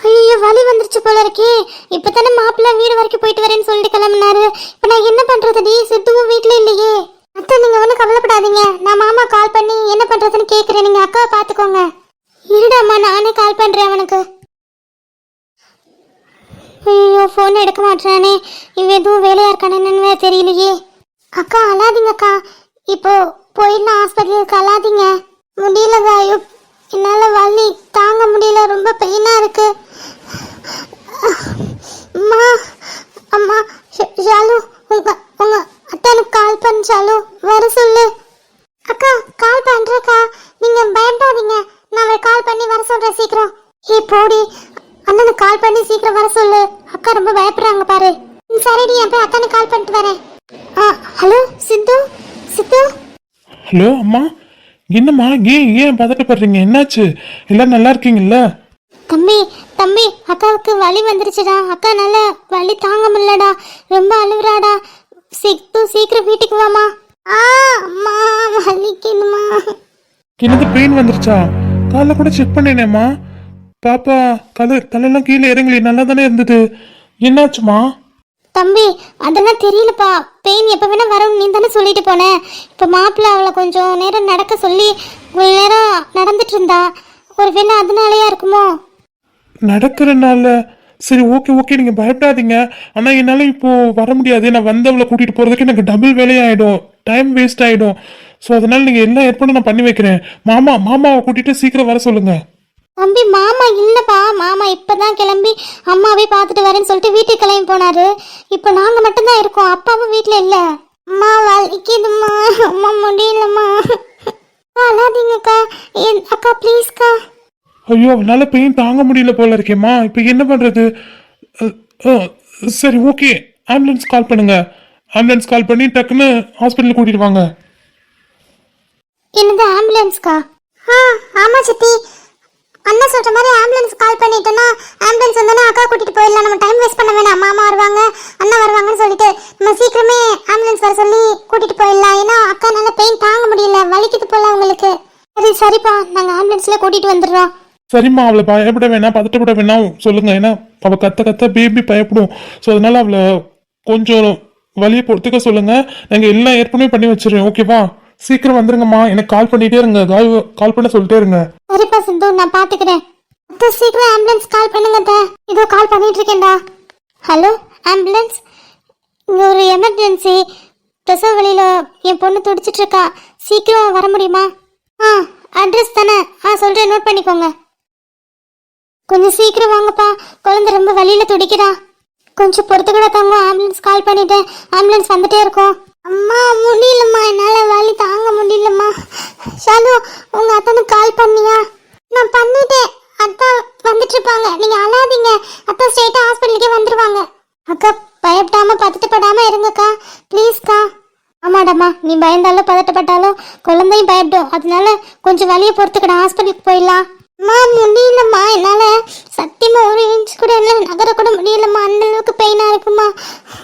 ஐயோ வலி வந்துருச்சு போல இருக்கே. இப்போ தானே மாப்பிள்ளை வீடு வரைக்கும் போயிட்டு வரேன்னு சொல்லிட்டு கிளம்புனாரு. இப்போ நான் என்ன பண்ணுறதுடி? சித்துவும் வீட்டில் இல்லையே. அத்தை நீங்கள் ஒன்றும் கவலைப்படாதீங்க. நான் மாமா கால் பண்ணி என்ன பண்ணுறதுன்னு கேட்குறேன். நீங்கள் அக்காவை பார்த்துக்கோங்க. இருடாம்மா, நானே கால் பண்ணுறேன் அவனுக்கு. ஐயோ ஃபோன் எடுக்க மாட்டேறானே. இவன் எதுவும் வேலையாக இருக்கானு தெரியலையே. அக்கா அழாதீங்கக்கா, இப்போ போயிடலாம் ஹாஸ்பிட்டலுக்கு. அழாதீங்க. முடியல காயு, என்னால் வலி தாங்க முடியல, ரொம்ப பெயினாக இருக்கு. அம்மா ஷாலு, உங்க அத்தனுக்கு கால் பண்ண ஷாலு, வர சொல்லு. அக்கா கால் பண்ணுறேக்கா, நீங்கள் பயப்படாதீங்க. நான் கால் பண்ணி வர சொல்கிறேன் சீக்கிரம். போடி, அண்ணனுக்கு கால் பண்ணி சீக்கிரம் வர சொல்லு. அக்கா ரொம்ப பயப்படுறாங்க பாரு. சரிடி, என் போய் அத்தனுக்கு கால் பண்ணிட்டு வரேன். ஹலோ சித்து. ஹலோ அம்மா, என்னம்மா ஏன் பதட்டப்படுறீங்க? என்னாச்சு? எல்லாம் நல்லா இருக்கீங்கல்ல? தம்பி அக்காவுக்கு வலி வந்துருச்சுடா. அக்கா நல்ல வலி தாங்க முடியலடா, ரொம்ப அழுகுறாடா. சீக்கிரம் வீட்டுக்கு வாமா. அம்மா வலிக்குதுமா. எனக்கு பெயின் வந்துருச்சா? காலைல கூட செக் பண்ணேனேம்மா. பாப்பா தலையெல்லாம் கீழே இறங்கலி, நல்லா தானே இருந்தது. என்னாச்சுமா? தம்பி அதெல்லாம் தெரியலப்பா. பெயின் எப்போ வேணா வரும், நீ தானே சொல்லிட்டு போன. இப்போ மாப்பிள்ளை அவளை கொஞ்சம் நேரம் நடக்க சொல்லி ஒரு நேரம் நடந்துட்டு இருந்தா. ஒரு வேளை அதனாலயா இருக்குமோ? நடக்கிறனால? சரி ஓகே நீங்கள் பயப்படாதீங்க. ஆனால் என்னால் இப்போ வர முடியாது. நான் வந்தவளை கூட்டிகிட்டு போகிறதுக்கு எனக்கு டபுள் வேலையாயிடும், டைம் வேஸ்ட் ஆகிடும். ஸோ அதனால் நீங்கள் எல்லா ஏற்பாடும் நான் பண்ணி வைக்கிறேன். மாமாவை கூட்டிகிட்டு சீக்கிரம் வர சொல்லுங்கள். தம்பி மாமா இல்லைப்பா. மாமா இப்போதான் கிளம்பி அம்மாவே பார்த்துட்டு வரேன்னு சொல்லிட்டு வீட்டுக்கு கிளம்பி போனாரு. இப்போ நாங்கள் மட்டும்தான் இருக்கோம், அப்பாவும் வீட்டில் இல்லை. அம்மா வலிக்குதும்மா, அம்மா முடியலம்மா. அழாதீங்கக்கா. அக்கா ப்ளீஸ்க்கா. ஐயோ அவனால பெயின் தாங்க முடியல போல இருக்கேம்மா. இப்போ என்ன பண்ணுறது? சரி ஓகே, ஆம்புலன்ஸ் கால் பண்ணுங்க. ஆம்புலன்ஸ் கால் பண்ணி டக்குன்னு ஹாஸ்பிட்டலுக்கு கூட்டிட்டு வாங்க. என்னது ஆம்புலன்ஸ்க்கா? ஆமாம் சித்தி. அண்ணா சொல்ற மாதிரி ஆம்புலன்ஸ் கால் பண்ணிட்டோன்னா ஆம்புலன்ஸ் வந்தோன்னா அக்கா கூட்டிட்டு போயிடலாம். நம்ம டைம் வேஸ்ட் பண்ண வேணாம். மாமா வருவாங்க அண்ணா வருவாங்கன்னு சொல்லிட்டு நம்ம சீக்கிரமே ஆம்புலன்ஸ் வர சொல்லி கூட்டிட்டு போயிடலாம். ஏன்னா அக்கா நல்ல பெயின் தாங்க முடியல, வலிக்குது போல உங்களுக்கு. சரி சரிப்பா, நாங்க ஆம்புலன்ஸ்ல கூட்டிட்டு வந்துடுறோம். சரிம்மா, அவளை பயப்பட வேணாம், பதட்டப்பட வேணாம் சொல்லுங்க. ஏன்னா அவள் கத்த கத்த பேபி பயப்படும். ஸோ அதனால அவளை கொஞ்சம் வழியை பொறுத்துக்க சொல்லுங்க. நாங்கள் எல்லாம் ஏற்கனவே பண்ணி வச்சிருக்கோம். ஓகேவா? சீக்கிரம் வந்துருங்கம்மா. எனக்கு கால் பண்ணிட்டே இருங்க, கால் பண்ண சொல்லிட்டே இருங்க. சரிப்பா சிந்து, நான் பாத்துக்கிறேன். அத்தை சீக்கிரம் ஆம்புலன்ஸ் கால் பண்ணுங்க அத்தை. இதோ கால் பண்ணிட்டு இருக்கேன்டா. ஹலோ ஆம்புலன்ஸ், இங்க ஒரு எமர்ஜென்சி. பிரசவ வழியில என் பொண்ணு துடிச்சிட்டு இருக்கா. சீக்கிரம் வர முடியுமா? அட்ரஸ் தானே? சொல்றேன், நோட் பண்ணிக்கோங்க. கொஞ்சம் சீக்கிரம் வாங்கப்பா, குழந்தை ரொம்ப வழியில துடிக்கிறா. கொஞ்சம் பொறுத்து கூட தாங்க, ஆம்புலன்ஸ் கால் பண்ணிட்டேன். ஆம்புலன்ஸ் வந்துட்டே இருக்கோம். அம்மா முடியலம்மா, என்னால வலி தாங்க முடியலம்மா. ஷாலு, உங்க அத்தனுக்கு கால் பண்ணியா? நான் பண்ணிட்டேன், அத்தா வந்துட்டு இருப்பாங்க. நீங்க அழாதீங்க, அத்தா ஸ்ட்ரெயிட்டா ஹாஸ்பிட்டலுக்கே வந்துருவாங்க. அக்கா பயப்படாம பதட்டப்படாம இருங்கக்கா, ப்ளீஸ்க்கா. ஆமாடாம்மா, நீ பயந்தாலும் பதட்டப்பட்டாலும் குழந்தையும் பயப்படும். அதனால கொஞ்சம் வலியை பொறுத்துக்கடா, ஹாஸ்பிட்டலுக்கு போயிடலாம். அம்மா முடியலம்மா, என்னால சத்தியமா ஒரு இன்ச் கூட இல்லை, நகர கூட முடியலம்மா. அந்த அளவுக்கு பெயினா இருக்குமா,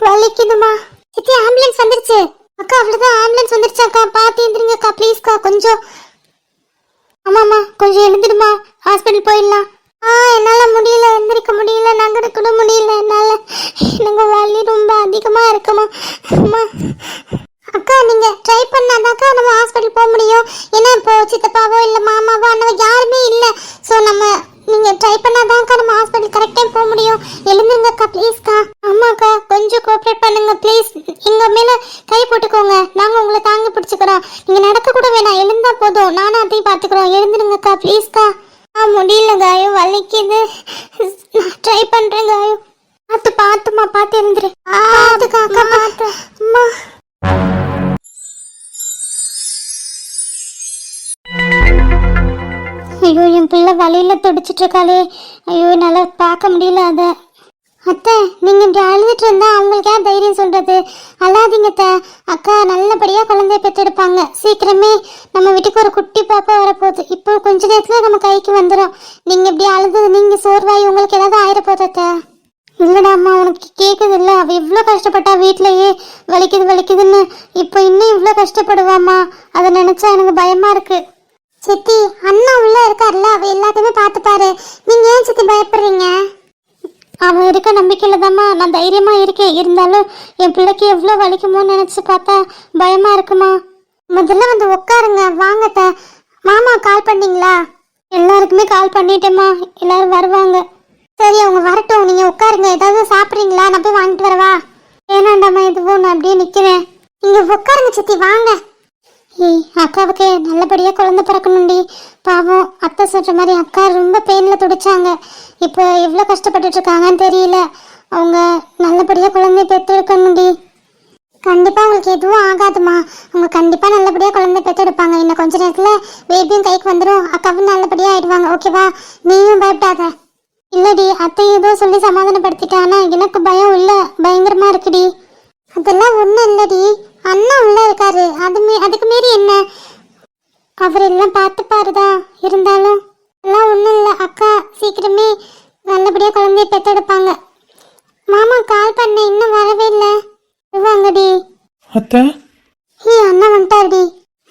வலிக்குதுமா. சித்தி ஆம்புலன்ஸ் வந்துருச்சு அக்கா. அவ்வளவுதான், ஆம்புலன்ஸ் வந்துருச்சு அக்கா. பார்த்து எழுந்திருங்கக்கா ப்ளீஸ்க்கா. கொஞ்சம் ஆமாம்மா, கொஞ்சம் எழுந்துடுமா, ஹாஸ்பிட்டல் போயிடலாம். என்னால முடியல, எந்திரிக்க முடியல, நகர கூட முடியல. என்னால எனக்கு வலி ரொம்ப அதிகமா இருக்குமா. அம்மா அக்கா, நீங்க ட்ரை பண்ணாதாக்கா நம்ம ஹாஸ்பிட்டல் போக முடியும். ஏன்னா இப்போ சித்தப்பாவோ இல்லை மாமாவோ அண்ணவோ யாருமே இல்லை. ஸோ நீங்க ட்ரை பண்ணாதான்க்கா நம்ம ஹாஸ்பிட்டல் கரெக்ட் டைம் போக முடியும். எழுந்துங்கக்கா ப்ளீஸ்க்கா. ஆமாக்கா, கொஞ்சம் கோஆப்ரேட் பண்ணுங்க ப்ளீஸ். எங்க மேல கை போட்டுக்கோங்க, நாங்க உங்களை தாங்க பிடிச்சிக்கிறோம். நீங்க நடக்க கூட வேணாம், எழுந்தா போதும், நானும் அதையும் பார்த்துக்கிறோம். எழுந்துருங்கக்கா ப்ளீஸ்க்கா. முடியலங்க, ஐயோ வலிக்குது. ட்ரை பண்றேங்க. ஐயோ பார்த்துமா, பார்த்து எழுந்துரு. பார்த்துக்கா அக்கா, பார்த்து. அம்மா ஐயோ, என் பிள்ளை வழியில துடிச்சிட்டு இருக்காளே. ஐயோ, என்னால பார்க்க முடியல அதை. அத்தை, நீங்க இப்படி அழுதுட்டு இருந்தா அவங்களுக்கு ஏன் தைரியம் சொல்றது? அழாதீங்க அத்தை, அக்கா நல்லபடியா குழந்தைய பெற்றெடுப்பாங்க. சீக்கிரமே நம்ம வீட்டுக்கு ஒரு குட்டி பாப்பா வரப்போகுது. இப்போ கொஞ்ச நேரத்துல நம்ம கைக்கு வந்துடும். நீங்க இப்படி அழுது நீங்க சோர்வாயி உங்களுக்கு ஏதாவது ஆயிரப்போகுது அத்தை. இல்லடா அம்மா, உனக்கு கேட்குது இல்லை? அவள் எவ்வளோ கஷ்டப்பட்டா வீட்டிலையே, வலிக்குதுன்னு. இப்போ இன்னும் இவ்வளோ கஷ்டப்படுவாம்மா. அதை நினைச்சா எனக்கு பயமா இருக்கு. சித்தி, அண்ணா உள்ள இருக்காருல்ல, அவ எல்லாத்தையுமே பார்த்துப்பாரு. நீங்க ஏன் சித்தி பயப்படுறீங்க? அவன் இருக்க நம்பிக்கையில தாம்மா நான் தைரியமா இருக்கேன். இருந்தாலும் என் பிள்ளைக்கு எவ்வளோ வலிக்குமோன்னு நினைச்சு பார்த்தா பயமா இருக்குமா. முதல்ல வந்து உட்காருங்க. வாங்கத்த. மாமா கால் பண்ணீங்களா? எல்லாருக்குமே கால் பண்ணிட்டேம்மா, எல்லாரும் வருவாங்க. சரி, அவங்க வரட்டும், நீங்க உட்காருங்க. ஏதாவது சாப்பிட்றீங்களா? நான் போய் வாங்கிட்டு வரவா? வேணாண்டாம்மா, எதுவும் நான் அப்படியே நிக்கிறேன். நீங்க உட்காருங்க சித்தி, வாங்க. அக்காவுக்கு நல்லபடியா குழந்தை பிறக்கணும்டி. பாவம், அத்தை சொல்ற மாதிரி அக்கா ரொம்ப பெயின்ல துடிச்சாங்க. இப்போ எவ்வளோ கஷ்டப்பட்டுட்டு இருக்காங்கன்னு தெரியல. அவங்க நல்லபடியா குழந்தை பெற்றெடுக்கணும்டி. கண்டிப்பா உங்களுக்கு எதுவும் ஆகாதுமா. அவங்க கண்டிப்பா நல்லபடியா குழந்தை பெற்றெடுப்பாங்க. இன்னும் கொஞ்ச நேரத்துல பேபியும் கைக்கு வந்துடும், அக்காவும் நல்லபடியா ஆயிடுவாங்க. ஓகேவா? நீயும் பயப்படாத. இல்லடி, அத்தை ஏதோ சொல்லி சமாதானப்படுத்திட்டானா எனக்கு பயம் இல்ல, பயங்கரமா இருக்குடி. அதெல்லாம் ஒன்றும் இல்லடி, அண்ணா உள்ள இருக்காரு. அதுக்கு மீறி என்ன, அவர் எல்லாம் பார்த்துப்பாருதா. இருந்தாலும் எல்லாம் ஒன்றும் இல்லை. அக்கா சீக்கிரமே நல்லபடியா குழந்தைய பெற்றெடுப்பாங்க. மாமா கால் பண்ண, இன்னும் வரவே இல்லை. வாங்கடி. அத்தை, அண்ணா வந்துட்டாருடி.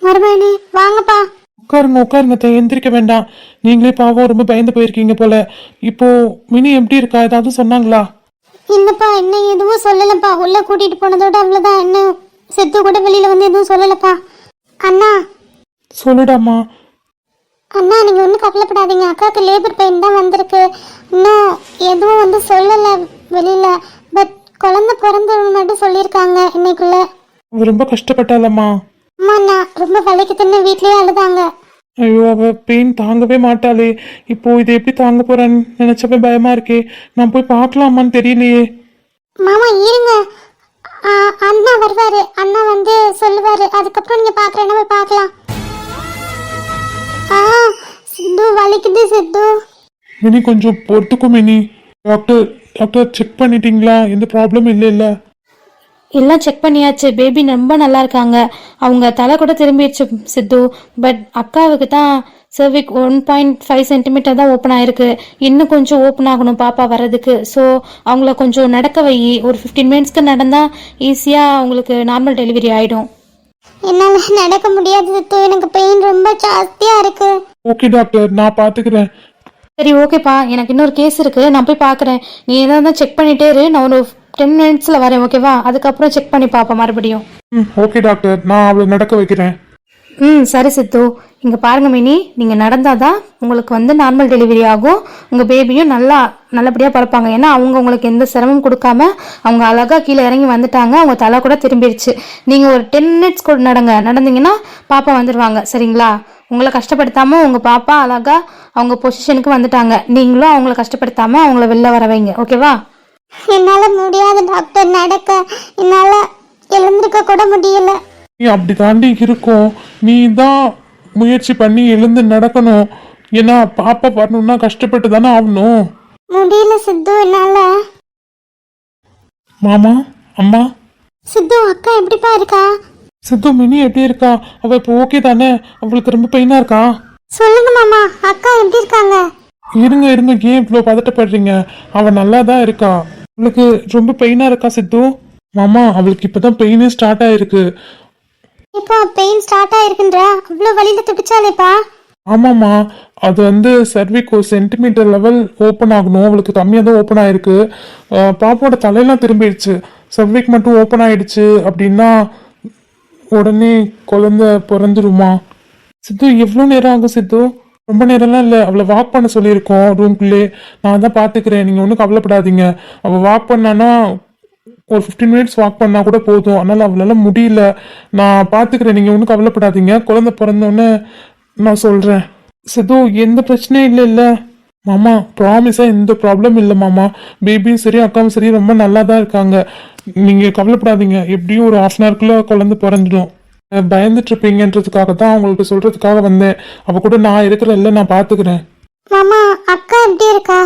மறுபடி வாங்கப்பா. உட்காருங்க அத்தை, எந்திரிக்க வேண்டாம். நீங்களே பாவம் ரொம்ப பயந்து போயிருக்கீங்க போல. இப்போ மினி எப்படி இருக்கா? ஏதாவது சொன்னாங்களா? இல்லப்பா, இன்னும் எதுவும் சொல்லலப்பா. உள்ள கூட்டிட்டு போனதோட அவ்வளவுதான். இன்னும் செத்து கூட வெளியில வந்து எதுவும் சொல்லலப்பா. அண்ணா சொல்லுடாமா. அண்ணா, நீங்க ஒன்றும் கவலைப்படாதீங்க. அக்காவுக்கு லேபர் பெயின் தான் வந்திருக்கு. இன்னும் எதுவும் வந்து சொல்லலை வெளியில. பட் குழந்தை பிறந்தவங்க மட்டும் சொல்லியிருக்காங்க இன்னைக்குள்ள. ரொம்ப கஷ்டப்பட்டாலம்மா. அம்மா, அண்ணா ரொம்ப வலிக்குதுன்னு வீட்லயே அழுதாங்க. ஐயோ, அவ பெயின் தாங்கவே மாட்டாளே. இப்போ இதை எப்படி தாங்க போறான்னு நினைச்சப்ப பயமா இருக்கே. நான் போய் பார்க்கலாமான்னு தெரியலையே. மாமா இருங்க, அண்ணா வருவாரு. அண்ணா வந்து சொல்லுவாரு, அதுக்கப்புறம் நீங்க பாக்குறேன்னா போய் பார்க்கலாம். சித்து வலிக்குது சித்து. மினி கொஞ்சம் பொறுத்துக்கும் மினி. டாக்டர் செக் பண்ணிட்டீங்களா? எந்த ப்ராப்ளம் இல்லை? எல்லாம் செக் பண்ணியாச்சு, பேபி ரொம்ப நல்லா இருக்காங்க. அவங்க தலை கூட திரும்பிடுச்சு சித்து. பட் அக்காவுக்கு தான் cervix 1.5 சென்டிமீட்டர் தான் ஓப்பன் ஆயிருக்கு. இன்னும் கொஞ்சம் ஓப்பன் ஆகணும் பாப்பா வர்றதுக்கு. ஸோ அவங்கள கொஞ்சம் நடக்க வை. ஒரு 15 மினிட்ஸ்க்கு நடந்தால் ஈஸியாக அவங்களுக்கு நார்மல் டெலிவரி ஆகிடும். என்னால நடக்க முடியாது சித்து, எனக்கு பெயின் ரொம்ப ஜாஸ்தியா இருக்கு. ஓகே டாக்டர், நான் பாத்துக்கிறேன். சரி ஓகேப்பா, எனக்கு இன்னொரு கேஸ் இருக்கு, நான் போய் பார்க்குறேன். நீ ஏதாவது செக் பண்ணிட்டே இரு, நான் ஒரு 10 மினிட்ஸில் வரேன் ஓகேவா? அதுக்கப்புறம் செக் பண்ணி பார்ப்போம் மறுபடியும். ஓகே டாக்டர், நான் அவளை நடக்க வைக்கிறேன். சரி சித்து. இங்கே பாருங்க மினி, நீங்கள் நடந்தாதான் உங்களுக்கு வந்து நார்மல் டெலிவரி ஆகும். உங்கள் பேபியும் நல்லபடியாக பிறப்பாங்க. ஏன்னா அவங்க உங்களுக்கு எந்த சிரமம் கொடுக்காம அவங்க அழகாக கீழே இறங்கி வந்துட்டாங்க. அவங்க தலை கூட திரும்பிடுச்சு. நீங்கள் ஒரு 10 மினிட்ஸ் கூட நடந்தீங்கன்னா பாப்பா வந்துடுவாங்க. சரிங்களா? உங்களை கஷ்டப்படுத்தாமல் உங்கள் பாப்பா அழகாக அவங்க பொசிஷனுக்கு வந்துட்டாங்க. நீங்களும் அவங்கள கஷ்டப்படுத்தாமல் அவங்கள வெளில வர வைங்க ஓகேவா? என்னால முடியாது டாக்டர் நடக்க. என்னால எழுந்திருக்க கூட முடியல. நீ அப்படி தாண்டி இருக்கும். நீ தான் முயற்சி பண்ணி எழுந்து நடக்கணும். ஏன்னா பாப்பா வரணும்னா கஷ்டப்பட்டு தானே ஆகணும். முடியல சித்து என்னால. மாமா, அம்மா. சித்து அக்கா எப்படிப்பா இருக்கா? சித்து, மினி எப்படி இருக்கா? அவ இப்போ ஓகே தானே? அவளுக்கு ரொம்ப பெயினா இருக்கா? சொல்லுங்க மாமா, அக்கா எப்படி இருக்காங்க? இருங்க ஏன் இவ்வளோ பதட்டப்படுறீங்க? அவ நல்லா தான் இருக்கா. அவளுக்கு ரொம்ப பெயினா இருக்கா சித்து? மாமா, அவளுக்கு இப்பதான் பெயினே ஸ்டார்ட் ஆயிருக்கு. இப்போ பெயின் ஸ்டார்ட் ஆயிருக்குன்ற அவ்வளோ வலியில துடிச்சாலேப்பா? ஆமாம்மா, அது வந்து cervix 1 சென்டிமீட்டர் லெவல் ஓப்பன் ஆகணும். அவளுக்கு கம்மியாக தான் ஓப்பன் ஆயிருக்கு. பாப்பாவோட தலையெல்லாம் திரும்பிடுச்சு. cervix மட்டும் ஓப்பன் ஆயிடுச்சு அப்படின்னா உடனே குழந்தை பிறந்துருமா? சித்து, எவ்வளோ நேரம் ஆகும் சித்து? ரொம்ப நேரம்லாம் இல்லை. அவளை வாக் பண்ண சொல்லியிருக்கோம் ரூம்குள்ளே. நான் தான் பார்த்துக்கிறேன், நீங்கள் ஒன்றும் கவலைப்படாதீங்க. அவள் வாக் பண்ணான்னா ஒரு 15 மினிட்ஸ் வாக் பண்ணா கூட போதும். அதனால அவளால முடியல. நான் பார்த்துக்கிறேன், நீங்கள் ஒன்றும் கவலைப்படாதீங்க. குழந்தை பிறந்தோன்னே நான் சொல்கிறேன். சித்து, எந்த பிரச்சனையும் இல்லை மாமா, ப்ராமிஸாக எந்த ப்ராப்ளம் இல்லை மாமா. பேபியும் சரி அக்காவும் சரி ரொம்ப நல்லா தான் இருக்காங்க. நீங்கள் கவலைப்படாதீங்க. எப்படியும் ஒரு 1/2 ஹவர்க்குள்ளே குழந்தை பிறந்துடும். பயந்துட்டு இருப்பீங்கன்றதுக்காக தான் அவங்களுக்கு சொல்கிறதுக்காக வந்தேன். அவள் கூட நான் இருக்கிறேன்ல, நான் பார்த்துக்கிறேன். மாமா, அக்கா எப்படி இருக்கா?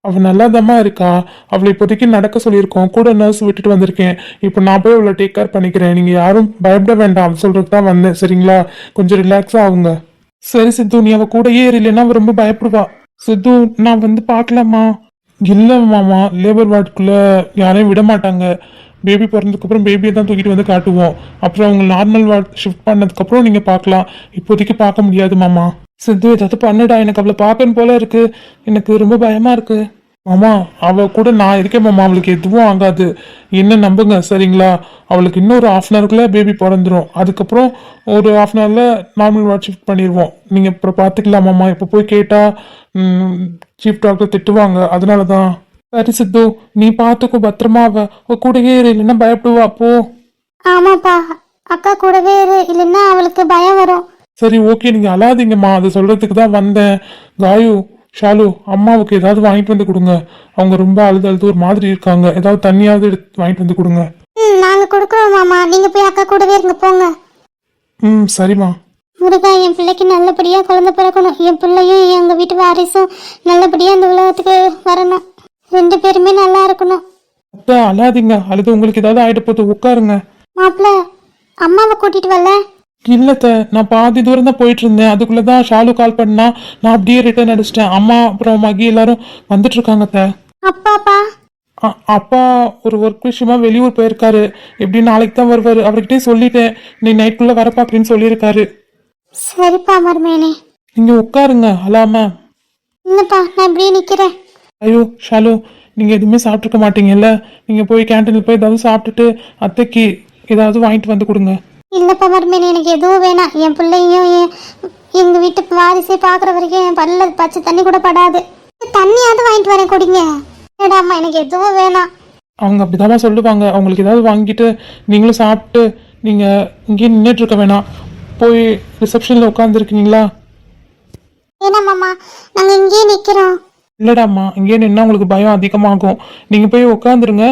அவள் நல்லாதாம்மா இருக்கா. அவளை இப்போதைக்கு நடக்க சொல்லியிருக்கோம். கூட நர்ஸ் விட்டுட்டு வந்திருக்கேன். இப்போ நான் போய் அவளை டேக் கேர் பண்ணிக்கிறேன். நீங்கள் யாரும் பயப்பட வேண்டாம் சொல்கிறதுக்கு தான் வந்தேன். சரிங்களா? கொஞ்சம் ரிலாக்ஸாக ஆகுங்க. சரி சித்து, நீ அவள் கூடயே இல்லைன்னா அவள் ரொம்ப பயப்படுவா. சித்து, நான் வந்து பார்க்கலாமா? இல்லை மாமா, லேபர் வார்டுக்குள்ளே யாரையும் விட மாட்டாங்க. பேபி பிறந்ததுக்கப்புறம் பேபியை தான் தூக்கிட்டு வந்து காட்டுவோம். அப்புறம் அவங்க நார்மல் வார்டு ஷிஃப்ட் பண்ணதுக்கப்புறம் நீங்கள் பார்க்கலாம். இப்போதைக்கு பார்க்க முடியாது மாமா. சித்து, ஏதாவது பண்ணுடா, எனக்கு அவளை பார்க்கணும் போல இருக்கு. எனக்கு ரொம்ப பயமா இருக்கு. மாமா, அவ கூட நான் இருக்கேன் மாமா. அவளுக்கு எதுவும் ஆகாது, என்ன நம்புங்க. சரிங்களா? அவளுக்கு இன்னும் ஒரு 1/2 ஹவர்க்குள்ள பேபி பிறந்துடும். அதுக்கப்புறம் ஒரு 1/2 ஹவர்ல நார்மல் வார்டு ஷிஃப்ட் பண்ணிடுவோம். நீங்கள் அப்புறம் பார்த்துக்கலாம் மாமா. இப்போ போய் கேட்டால் சீஃப் டாக்டர் திட்டுவாங்க. அதனால தான். சரி சித்து, நீ பார்த்துக்கோ பத்திரமா. அவ கூடயே இல்லைன்னா பயப்படுவா. போ. ஆமாப்பா, அக்கா கூடவே இரு, இல்லைன்னா அவளுக்கு பயம் வரும். சரி ஓகே, நீங்கள் அழாதீங்கம்மா. அதை சொல்கிறதுக்கு தான் வந்தேன். காயு, ஷாலு, அம்மாவுக்கு ஏதாவது வாங்கிட்டு வந்து கொடுங்க. அவங்க ரொம்ப அழுது ஒரு மாதிரி இருக்காங்க. ஏதாவது தண்ணியாவது எடுத்து வாங்கிட்டு வந்து கொடுங்க. நாங்க கொடுக்குறோம் மாமா, நீங்க போய் அக்கா கூடவே இருங்க, போங்க. சரிம்மா. முருகா, என் பிள்ளைக்கு நல்லபடியா குழந்தை பிறக்கணும். என் பிள்ளையும் எங்க வீட்டு வாரிசும் நல்லபடியா இந்த உலகத்துக்கு வரணும். 2 பேருமே நல்லா இருக்கணும். அத்தை, அழாதீங்க. அழுது உங்களுக்கு ஏதாவது ஆயிட்டு போகுது. உட்காருங்க. மாப்பிள்ள, அம்மாவை கூட்டிட்டு வரல? இல்லத்த, நான் பாதி தூரம் தான் போயிட்டு இருந்தேன். அதுக்குள்ளதான் ஷாலு கால் பண்ணா. நான் அப்படியே ரிட்டர்ன் அடிச்சிட்டேன். அம்மா அப்புறம் மகி எல்லாரும் வந்துட்டு இருக்காங்க அத்தை. அப்பாப்பா? அப்பா ஒரு ஒர்க் விஷயமா வெளியூர் போயிருக்காரு. எப்படியும் நாளைக்கு தான் வருவாரு. அவர்கிட்டே சொல்லிட்டேன், நீ நைட்டுக்குள்ள வர பாக்குறேன்னு சொல்லியிருக்காரு. சரிப்பா மருமேனே. நீங்க உட்காருங்க, அழாம. இல்லப்பா, நான் இப்படியே நிக்கிறேன். ஐயோ ஷாலு, நீங்க எதுவுமே சாப்பிட்டுருக்க மாட்டீங்கல்ல? நீங்க போய் கேன்டீன்ல போய் ஏதாவது சாப்பிட்டுட்டு அத்தைக்கு ஏதாவது வாங்கிட்டு வந்து கொடுங்க. இல்லப்பா மருமேனே, எனக்கு எதுவும் வேணாம். என் பிள்ளையும் எங்க வீட்டு வாரிசை பாக்குற வரைக்கும் என் பல்ல பச்சை தண்ணி கூட படாது. தண்ணியாவது வாங்கிட்டு வரேன், குடிங்க. அம்மா, எனக்கு எதுவும் வேணாம். அவங்க அப்படிதான் சொல்லுவாங்க. அவங்களுக்கு ஏதாவது வாங்கிட்டு நீங்களும் சாப்பிட்டு நீங்க இங்கேயே நின்றுட்டு இருக்க வேணாம். போய் ரிசப்ஷன்ல உட்காந்துருக்கீங்களா? வேணாமாம்மா, நாங்க இங்கேயே நிக்கிறோம். இல்லடாம்மா, இங்கேயே நின்னா உங்களுக்கு பயம் அதிகமாகும். நீங்க போய் உட்காந்துருங்க.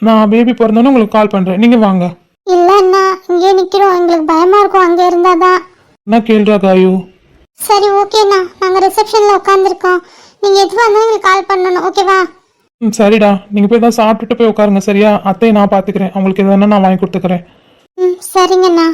நான் பேபி பிறந்தோன்னு உங்களுக்கு கால் பண்றேன். நீங்க வாங்க. இல்லன்னா இங்கே நிக்கிறோம், எங்களுக்கு பயமா இருக்கும் அங்க இருந்தாதான். என்ன கேள்றா காயு? சரி ஓகேண்ணா, நாங்க ரிசப்ஷன்ல உட்காந்துருக்கோம். நீங்க எதுவாக இருந்தாலும் எங்களுக்கு கால் பண்ணணும், ஓகேவா? ம் சரிடா நீங்கள் போய் தான் சாப்பிட்டுட்டு போய் உட்காருங்க சரியா? அத்தையை நான் பார்த்துக்கிறேன், அவங்களுக்கு எதுனா நான் வாங்கி கொடுத்துக்கிறேன். ம் சரிங்கண்ணா.